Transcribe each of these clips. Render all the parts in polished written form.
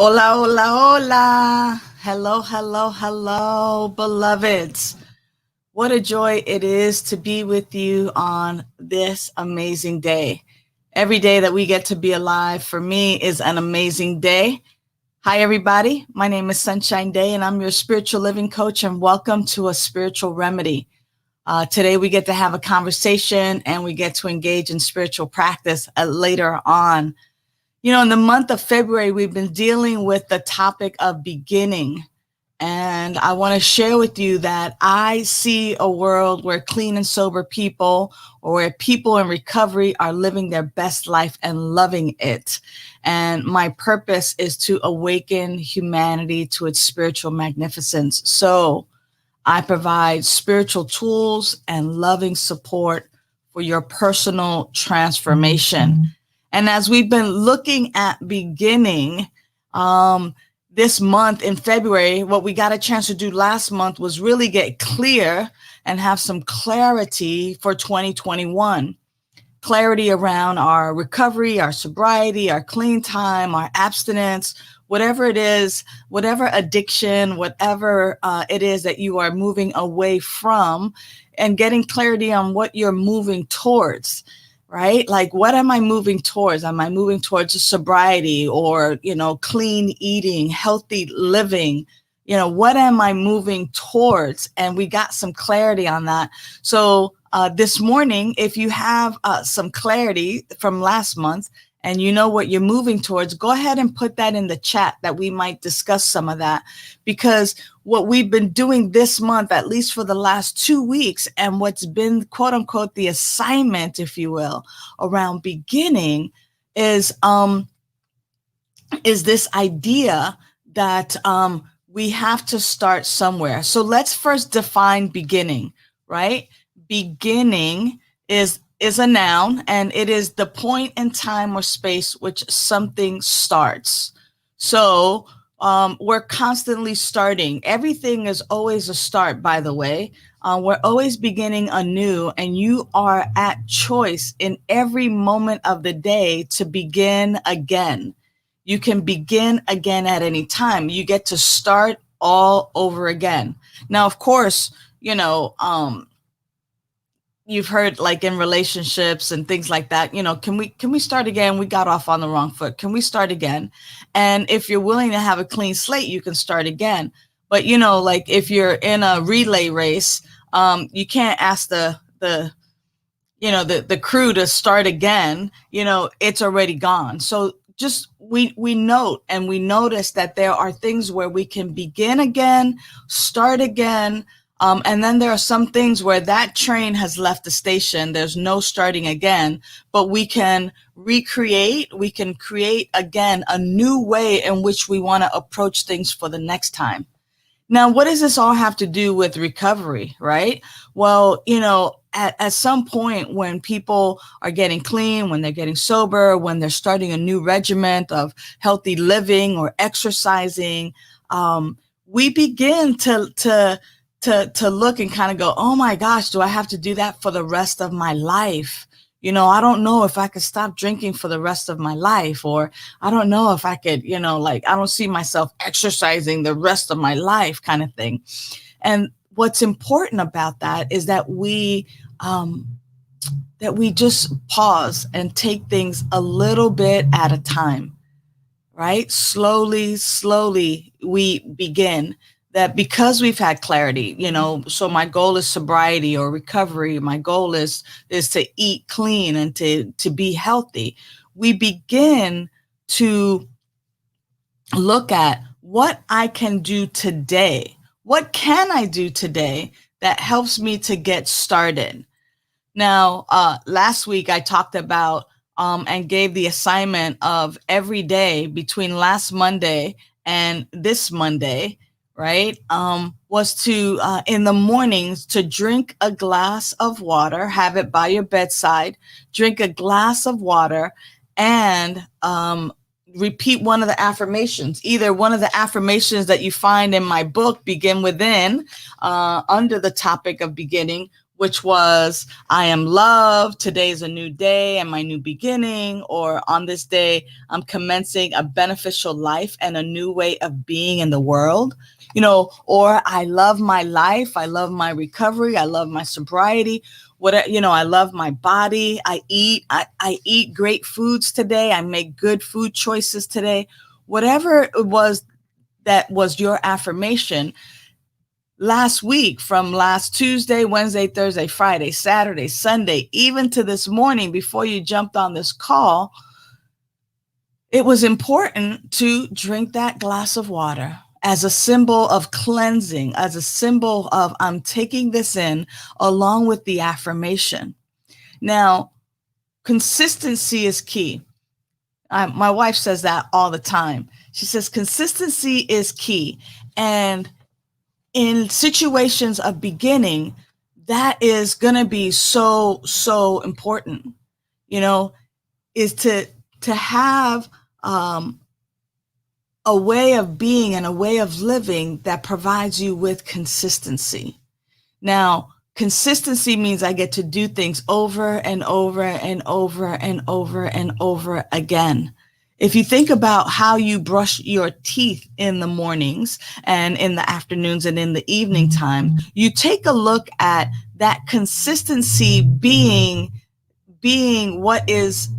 Hola, hola, hola. Hello, hello, hello, beloveds. What a joy it is to be with you on this amazing day. Every day that we get to be alive for me is an amazing day. Hi, everybody. My name is Sunshine Daye, and I'm your spiritual living coach, and welcome to A Spiritual Remedy. Today, we get to have a conversation and we get to engage in spiritual practice later on. You know, in the month of February, we've been dealing with the topic of beginning. And I want to share with you that I see a world where clean and sober people, or where people in recovery are living their best life and loving it. And my purpose is to awaken humanity to its spiritual magnificence. So I provide spiritual tools and loving support for your personal transformation. And as we've been looking at beginning, this month in February, what we got a chance to do last month was really get clear and have some clarity for 2021. Clarity around our recovery, our sobriety, our clean time, our abstinence, whatever it is, whatever addiction, whatever it is that you are moving away from, and getting clarity on what you're moving towards. Right? Like, what am I moving towards? Am I moving towards sobriety or, clean eating, healthy living? What am I moving towards? And we got some clarity on that. So this morning, if you have some clarity from last month and you know what you're moving towards, go ahead and put that in the chat that we might discuss some of that. Because what we've been doing this month, at least for the last 2 weeks, and what's been quote unquote the assignment, if you will, around beginning is this idea that we have to start somewhere. So let's first define beginning, right? Beginning is a noun, and it is the point in time or space which something starts. So we're constantly starting. Everything is always a start, by the way. We're always beginning anew, and you are at choice in every moment of the day to begin again. You can begin again at any time. You get to start all over again. Now, of course, you've heard, like, in relationships and things like that, can we start again? We got off on the wrong foot. Can we start again? And if you're willing to have a clean slate, you can start again. But, like, if you're in a relay race, you can't ask the crew to start again. It's already gone. So just we note and we notice that there are things where we can begin again, start again, and then there are some things where that train has left the station. There's no starting again, but we can recreate, we can create again a new way in which we want to approach things for the next time. Now, what does this all have to do with recovery, right? Well, at some point when people are getting clean, when they're getting sober, when they're starting a new regiment of healthy living or exercising, we begin to look and kind of go, oh my gosh, do I have to do that for the rest of my life? I don't know if I could stop drinking for the rest of my life, or I don't know if I could, I don't see myself exercising the rest of my life kind of thing. And what's important about that is that we just pause and take things a little bit at a time, right? Slowly we begin. That because we've had clarity, so my goal is sobriety or recovery. My goal is to eat clean and to be healthy. We begin to look at what I can do today. What can I do today that helps me to get started? Now, last week I talked about and gave the assignment of every day between last Monday and this Monday, right, was to, in the mornings, to drink a glass of water, have it by your bedside, drink a glass of water, and repeat one of the affirmations, either one of the affirmations that you find in my book, Begin Within, under the topic of beginning, which was, I am loved, today's a new day and my new beginning, or on this day, I'm commencing a beneficial life and a new way of being in the world, or I love my life, I love my recovery, I love my sobriety, I love my body, I eat great foods today, I make good food choices today. Whatever it was that was your affirmation, last week, from last Tuesday, Wednesday, Thursday, Friday, Saturday, Sunday, even to this morning before you jumped on this call, it was important to drink that glass of water as a symbol of cleansing, as a symbol of I'm taking this in along with the affirmation. Now, consistency is key. My wife says that all the time. She says consistency is key. And in situations of beginning, that is going to be so important, is to have a way of being and a way of living that provides you with consistency. Now, consistency means I get to do things over and over and over and over and over again. If you think about how you brush your teeth in the mornings and in the afternoons and in the evening time, you take a look at that consistency being what is,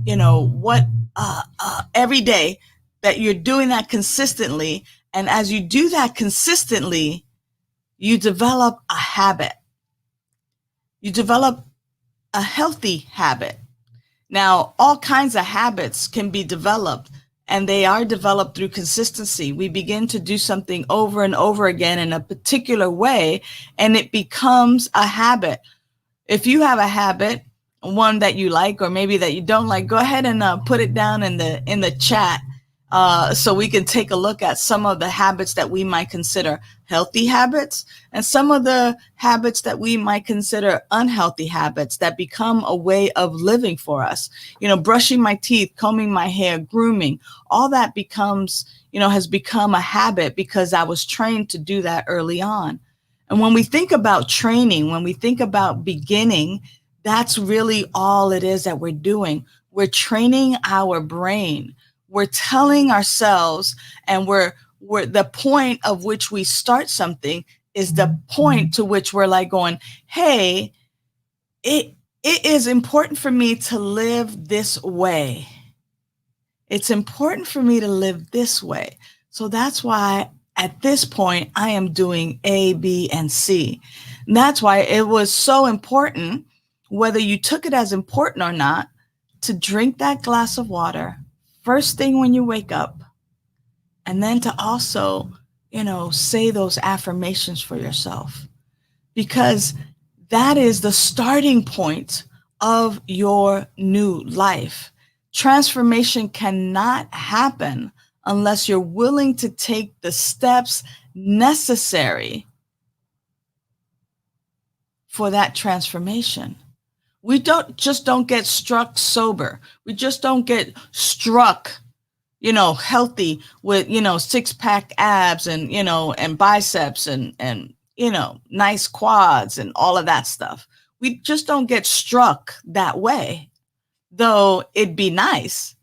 every day that you're doing that consistently. And as you do that consistently, you develop a habit. You develop a healthy habit. Now, all kinds of habits can be developed, and they are developed through consistency. We begin to do something over and over again in a particular way, and it becomes a habit. If you have a habit, one that you like or maybe that you don't like, go ahead and put it down in the chat so we can take a look at some of the habits that we might consider healthy habits and some of the habits that we might consider unhealthy habits that become a way of living for us. Brushing my teeth, combing my hair, grooming, all that becomes, has become a habit because I was trained to do that early on. And when we think about training, when we think about beginning, that's really all it is that we're doing. We're training our brain. We're telling ourselves, and we're the point of which we start something is the point to which we're like going, hey, it is important for me to live this way. It's important for me to live this way. So that's why at this point, I am doing A, B, and C. And that's why it was so important, whether you took it as important or not, to drink that glass of water first thing when you wake up, and then to also, say those affirmations for yourself, because that is the starting point of your new life. Transformation cannot happen unless you're willing to take the steps necessary for that transformation. We don't get struck sober. We just don't get struck, healthy with, six-pack abs and, and biceps and, nice quads and all of that stuff. We just don't get struck that way, though it'd be nice.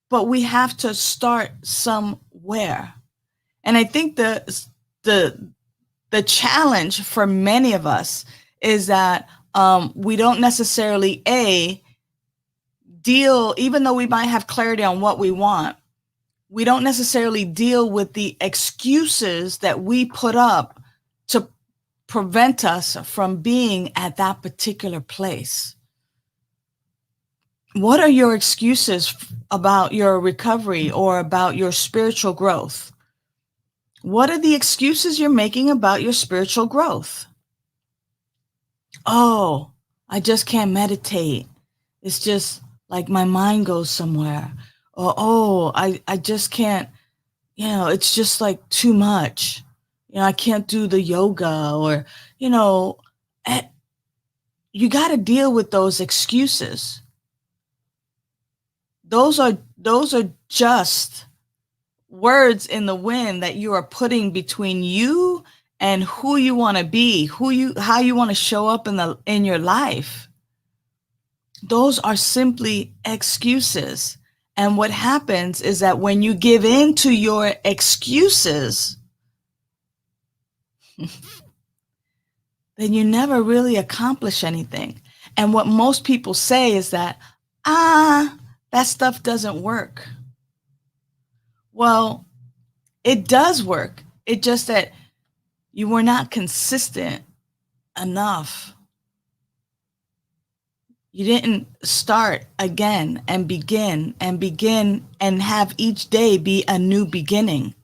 But we have to start somewhere. And I think the challenge for many of us is that we don't necessarily deal, even though we might have clarity on what we want, we don't necessarily deal with the excuses that we put up to prevent us from being at that particular place. What are your excuses about your recovery or about your spiritual growth? What are the excuses you're making about your spiritual growth? Oh, I just can't meditate. It's just like my mind goes somewhere. Or, oh, I just can't, it's just like too much. I can't do the yoga, or, you got to deal with those excuses. Those are just words in the wind that you are putting between you and who you want to be, how you want to show up in your life. Those are simply excuses. And what happens is that when you give in to your excuses, then you never really accomplish anything. And what most people say is that, that stuff doesn't work. Well, it does work. It's just that you were not consistent enough. You didn't start again and begin and have each day be a new beginning.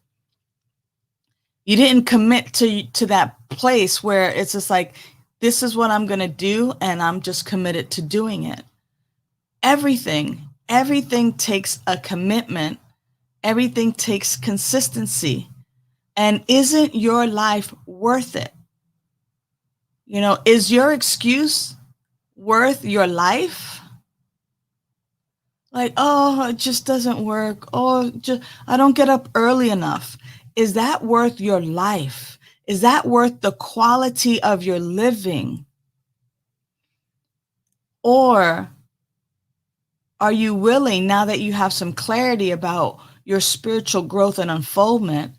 You didn't commit to that place where it's just like, this is what I'm going to do, and I'm just committed to doing it. Everything takes a commitment. Everything takes consistency. And isn't your life worth it? Is your excuse worth your life? Like, oh, it just doesn't work. Oh, I don't get up early enough. Is that worth your life? Is that worth the quality of your living? Or are you willing, now that you have some clarity about your spiritual growth and unfoldment,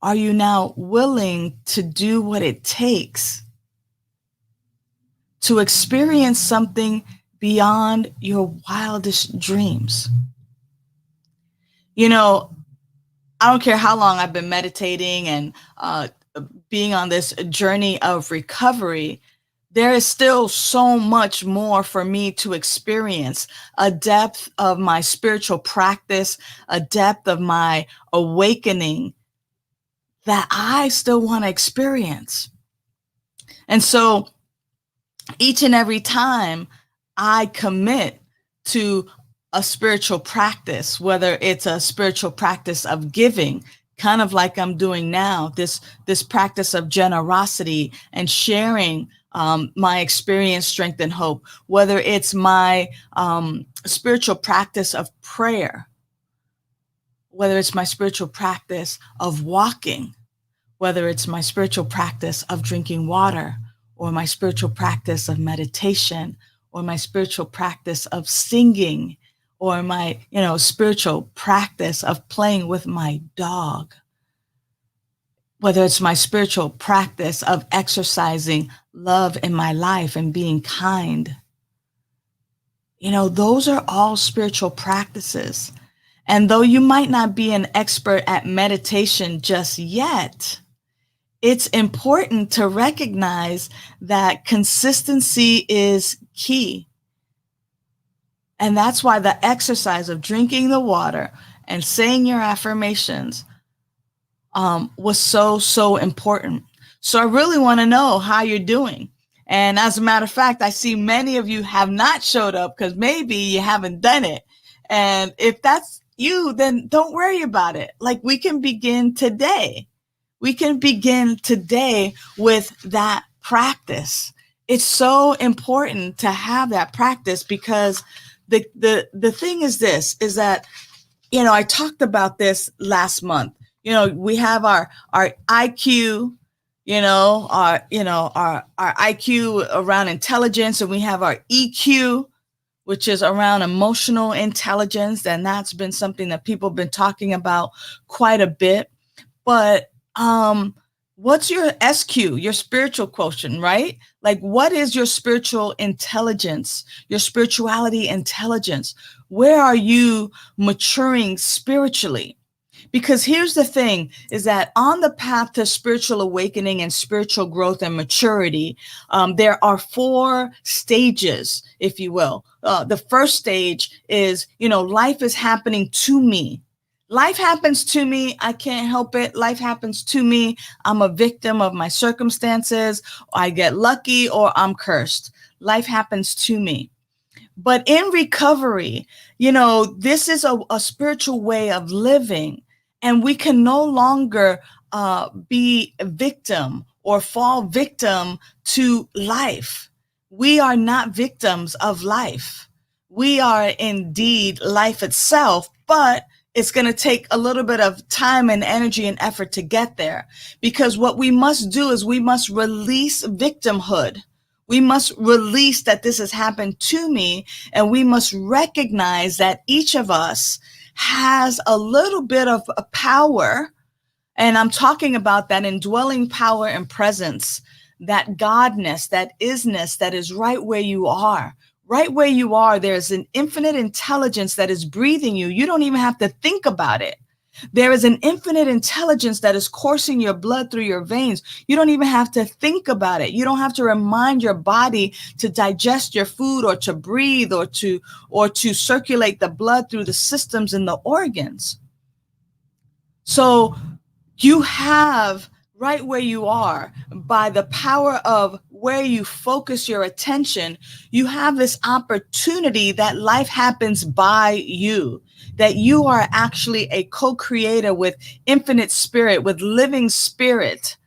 are you now willing to do what it takes to experience something beyond your wildest dreams? I don't care how long I've been meditating and being on this journey of recovery, there is still so much more for me to experience, a depth of my spiritual practice, a depth of my awakening that I still want to experience. And so each and every time I commit to a spiritual practice, whether it's a spiritual practice of giving, kind of like I'm doing now, this practice of generosity and sharing my experience, strength, and hope, whether it's my spiritual practice of prayer, whether it's my spiritual practice of walking, whether it's my spiritual practice of drinking water, or my spiritual practice of meditation, or my spiritual practice of singing, or my, spiritual practice of playing with my dog, whether it's my spiritual practice of exercising love in my life and being kind. Those are all spiritual practices. And though you might not be an expert at meditation just yet, it's important to recognize that consistency is key. And that's why the exercise of drinking the water and saying your affirmations was so important. So I really want to know how you're doing. And as a matter of fact, I see many of you have not showed up because maybe you haven't done it. And if that's you, then don't worry about it. Like, we can begin today. We can begin today with that practice. It's so important to have that practice, because the thing is this, is that, I talked about this last month. We have our IQ, our IQ around intelligence, and we have our EQ, which is around emotional intelligence. And that's been something that people have been talking about quite a bit. But what's your SQ, your spiritual quotient, right? Like, what is your spiritual intelligence, your spirituality intelligence? Where are you maturing spiritually? Because here's the thing, is that on the path to spiritual awakening and spiritual growth and maturity, there are 4 stages, if you will. The first stage is, life is happening to me. Life happens to me. I can't help it. Life happens to me. I'm a victim of my circumstances. I get lucky or I'm cursed. Life happens to me. But in recovery, this is a spiritual way of living, and we can no longer be a victim or fall victim to life. We are not victims of life. We are indeed life itself, but it's going to take a little bit of time and energy and effort to get there, because what we must do is we must release victimhood. We must release that this has happened to me, and we must recognize that each of us has a little bit of a power. And I'm talking about that indwelling power and presence, that godness, that isness that is right where you are. Right where you are, there's an infinite intelligence that is breathing you. You don't even have to think about it. There is an infinite intelligence that is coursing your blood through your veins. You don't even have to think about it. You don't have to remind your body to digest your food or to breathe or to circulate the blood through the systems and the organs. So you have, right where you are, by the power of where you focus your attention, you have this opportunity that life happens by you, that you are actually a co-creator with infinite spirit, with living spirit.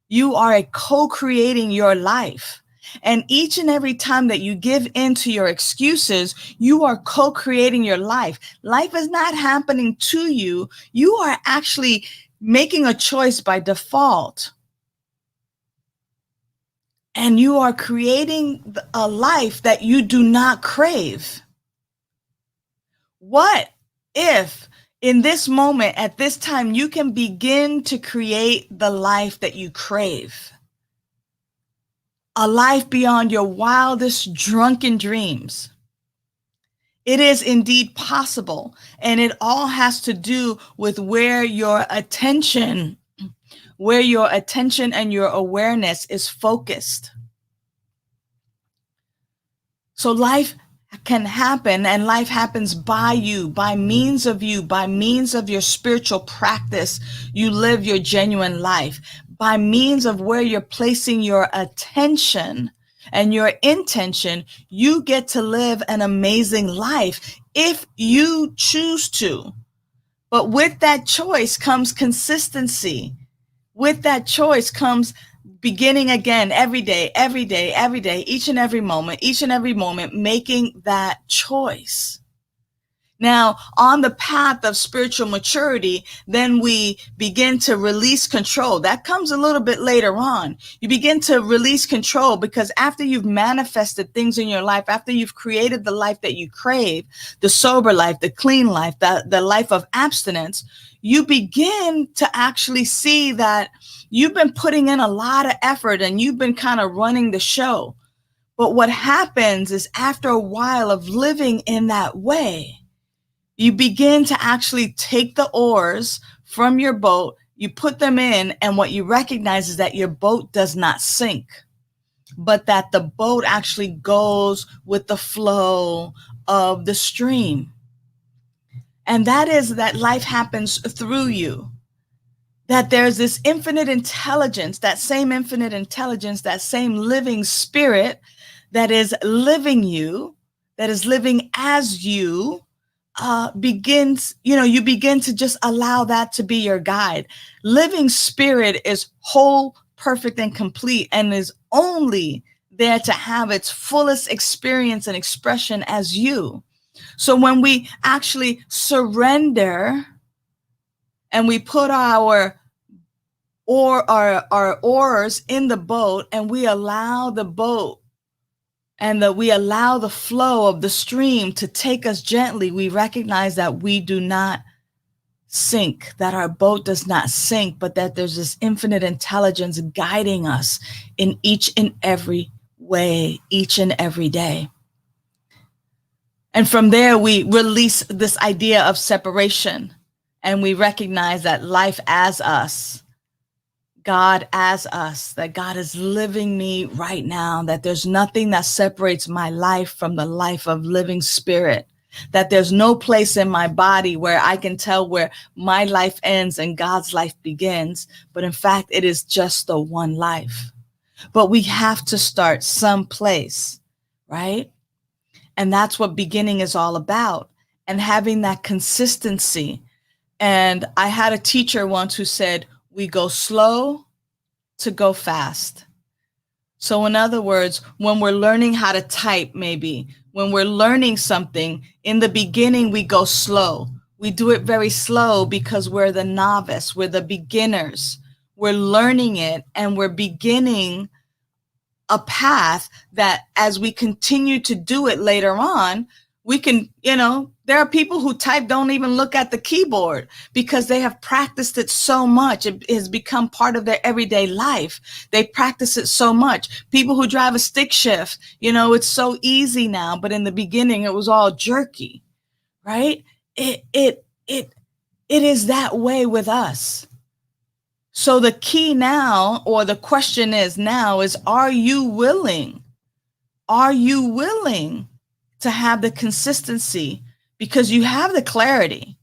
You are a co-creating your life. And each and every time that you give in to your excuses, you are co-creating your life. Life is not happening to you. You are actually making a choice by default. And you are creating a life that you do not crave. What if in this moment, at this time, you can begin to create the life that you crave? A life beyond your wildest drunken dreams. It is indeed possible, and it all has to do with where your attention and your awareness is focused. So life can happen, and life happens by you, by means of your spiritual practice. You live your genuine life by means of where you're placing your attention and your intention. You get to live an amazing life if you choose to. But with that choice comes consistency. With that choice comes beginning again every day, each and every moment, making that choice. Now, on the path of spiritual maturity, then we begin to release control. That comes a little bit later on. You begin to release control, because after you've manifested things in your life, after you've created the life that you crave, the sober life, the clean life, the life of abstinence, you begin to actually see that you've been putting in a lot of effort and you've been kind of running the show. But what happens is, after a while of living in that way, you begin to actually take the oars from your boat, you put them in, and what you recognize is that your boat does not sink, but that the boat actually goes with the flow of the stream. And that is that life happens through you. That there's this infinite intelligence, that same infinite intelligence, that same living spirit that is living you, that is living as you, begins, you begin to just allow that to be your guide. Living spirit is whole, perfect, and complete, and is only there to have its fullest experience and expression as you. So when we actually surrender and we put our oars in the boat, and we allow the boat and we allow the flow of the stream to take us gently, we recognize that we do not sink, that our boat does not sink, but that there's this infinite intelligence guiding us in each and every way, each and every day. And from there, we release this idea of separation, and we recognize that life as us, God as us, that God is living me right now, that there's nothing that separates my life from the life of living spirit, that there's no place in my body where I can tell where my life ends and God's life begins. But in fact, it is just the one life. But we have to start someplace, right? And that's what beginning is all about, and having that consistency. And I had a teacher once who said, we go slow to go fast. So in other words, when we're learning how to type, maybe when we're learning something, in the beginning, we go slow. We do it very slow because we're the novice, we're the beginners. We're learning it, and we're beginning a path that as we continue to do it later on, we can, there are people who type, don't even look at the keyboard because they have practiced it so much. It has become part of their everyday life. They practice it so much. People who drive a stick shift, it's so easy now, but in the beginning it was all jerky, right? It is that way with us. So the key now, or the question is now, is are you willing? Are you willing to have the consistency? Because you have the clarity.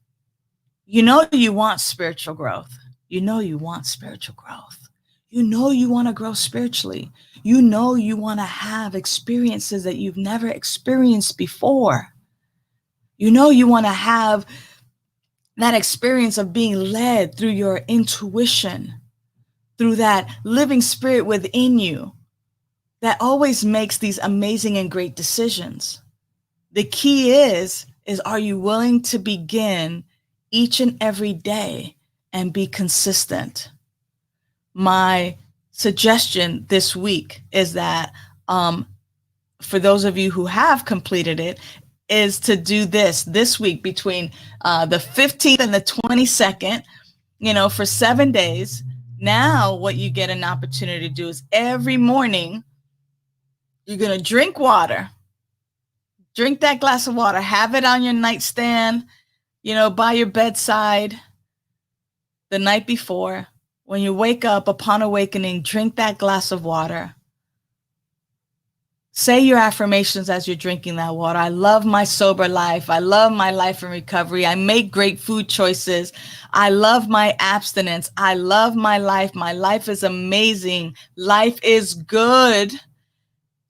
You want spiritual growth. You want spiritual growth. You want to grow spiritually. You want to have experiences that you've never experienced before. You want to have that experience of being led through your intuition, through that living spirit within you that always makes these amazing and great decisions. The key is are you willing to begin each and every day and be consistent? My suggestion this week is that for those of you who have completed it, is to do this week between the 15th and the 22nd, for 7 days. Now what you get an opportunity to do is every morning, you're going to drink water. Drink that glass of water, have it on your nightstand, by your bedside the night before. When you wake up, upon awakening, drink that glass of water. Say your affirmations as you're drinking that water. I love my sober life. I love my life in recovery. I make great food choices. I love my abstinence. I love my life. My life is amazing. Life is good.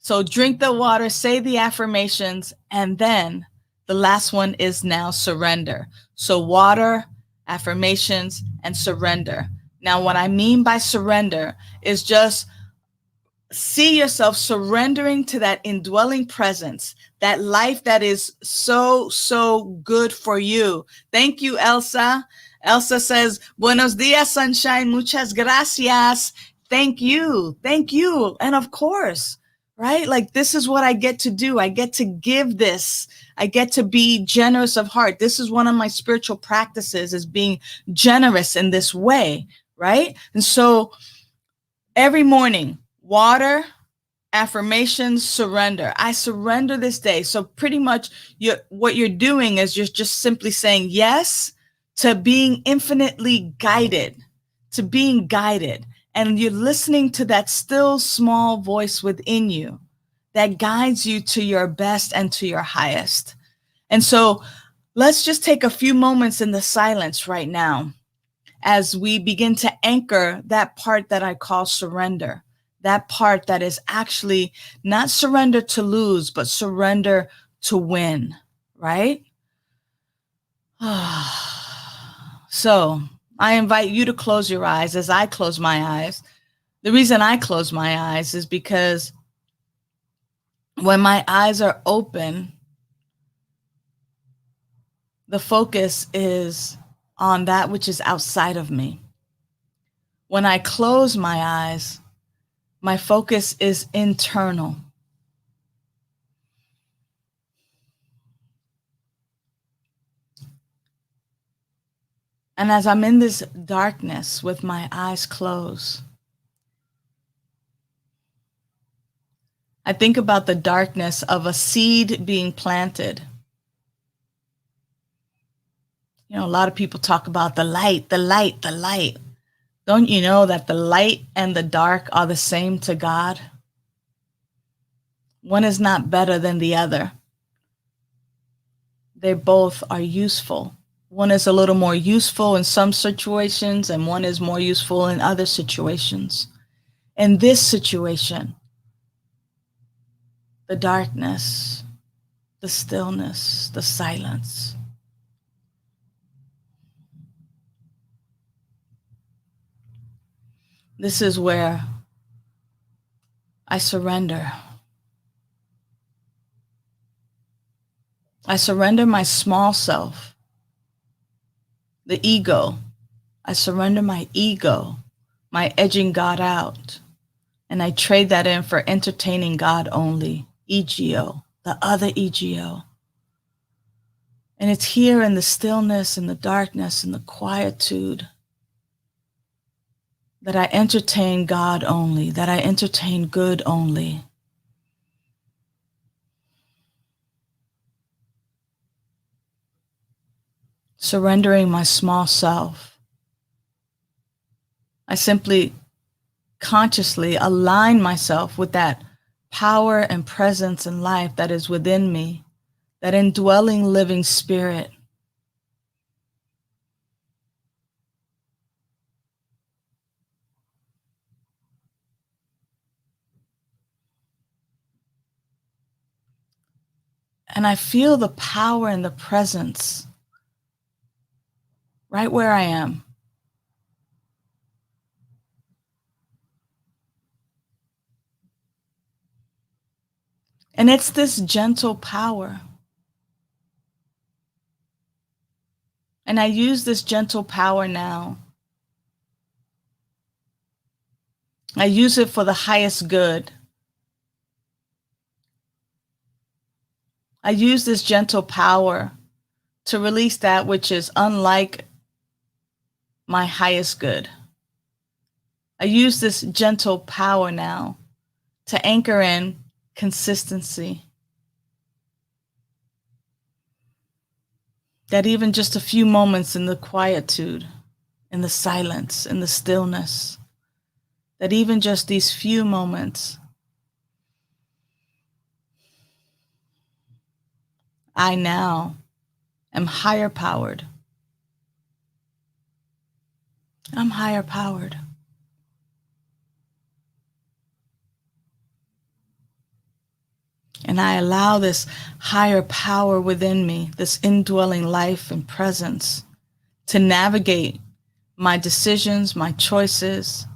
So drink the water, say the affirmations, and then the last one is now surrender. So water, affirmations, and surrender. Now, what I mean by surrender is just see yourself surrendering to that indwelling presence, that life that is so, so good for you. Thank you, Elsa. Elsa says, buenos dias, sunshine. Muchas gracias. Thank you. Thank you. And of course, right? Like, this is what I get to do. I get to give this. I get to be generous of heart. This is one of my spiritual practices, is being generous in this way, right? And so every morning, water, affirmations, surrender. I surrender this day. So pretty much what you're doing is you're just simply saying yes to being infinitely guided, to being guided. And you're listening to that still small voice within you that guides you to your best and to your highest. And so let's just take a few moments in the silence right now as we begin to anchor that part that I call surrender, that part that is actually not surrender to lose, but surrender to win, right? So I invite you to close your eyes as I close my eyes. The reason I close my eyes is because when my eyes are open, the focus is on that which is outside of me. When I close my eyes, my focus is internal. And as I'm in this darkness with my eyes closed, I think about the darkness of a seed being planted. You know, a lot of people talk about the light, the light, the light. Don't you know that the light and the dark are the same to God? One is not better than the other. They both are useful. One is a little more useful in some situations, and one is more useful in other situations. In this situation, the darkness, the stillness, the silence, this is where I surrender. I surrender my small self, the ego. I surrender my ego, my edging God out, and I trade that in for entertaining God only, ego, the other ego. And it's here in the stillness and the darkness and the quietude that I entertain God only, that I entertain good only. Surrendering my small self, I simply consciously align myself with that power and presence and life that is within me, that indwelling living spirit. And I feel the power and the presence right where I am. And it's this gentle power. And I use this gentle power now. I use it for the highest good. I use this gentle power to release that which is unlike my highest good. I use this gentle power now to anchor in consistency. That even just a few moments in the quietude, in the silence, in the stillness, that even just these few moments, I now am higher powered. I'm higher powered. And I allow this higher power within me, this indwelling life and presence, to navigate my decisions, my choices.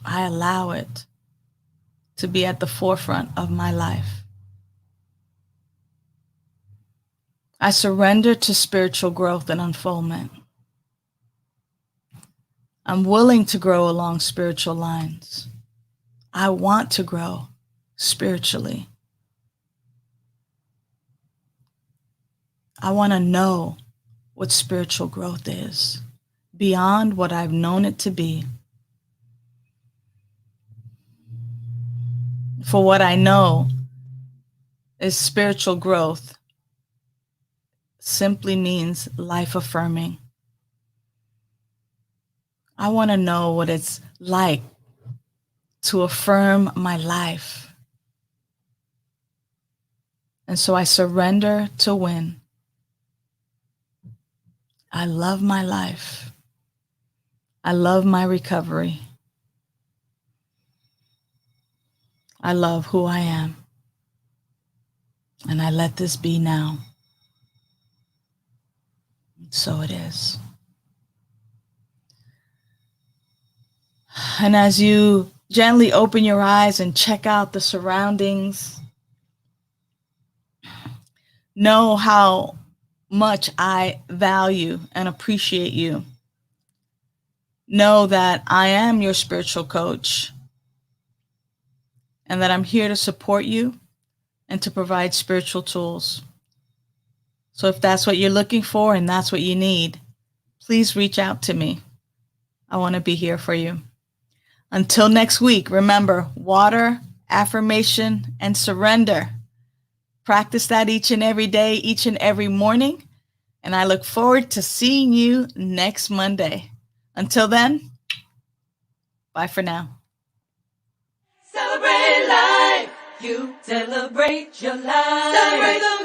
I allow it to be at the forefront of my life. I surrender to spiritual growth and unfoldment. I'm willing to grow along spiritual lines. I want to grow spiritually. I want to know what spiritual growth is beyond what I've known it to be. For what I know is spiritual growth simply means life affirming. I want to know what it's like to affirm my life And so I surrender to win. I love my life. I love my recovery. I love who I am. And I let this be now. So it is. And as you gently open your eyes and check out the surroundings, know how much I value and appreciate you. Know that I am your spiritual coach and that I'm here to support you and to provide spiritual tools. So if that's what you're looking for and that's what you need, please reach out to me. I want to be here for you. Until next week, remember, water, affirmation, and surrender. Practice that each and every day, each and every morning. And I look forward to seeing you next Monday. Until then, bye for now. Celebrate life. You celebrate your life. Celebrate the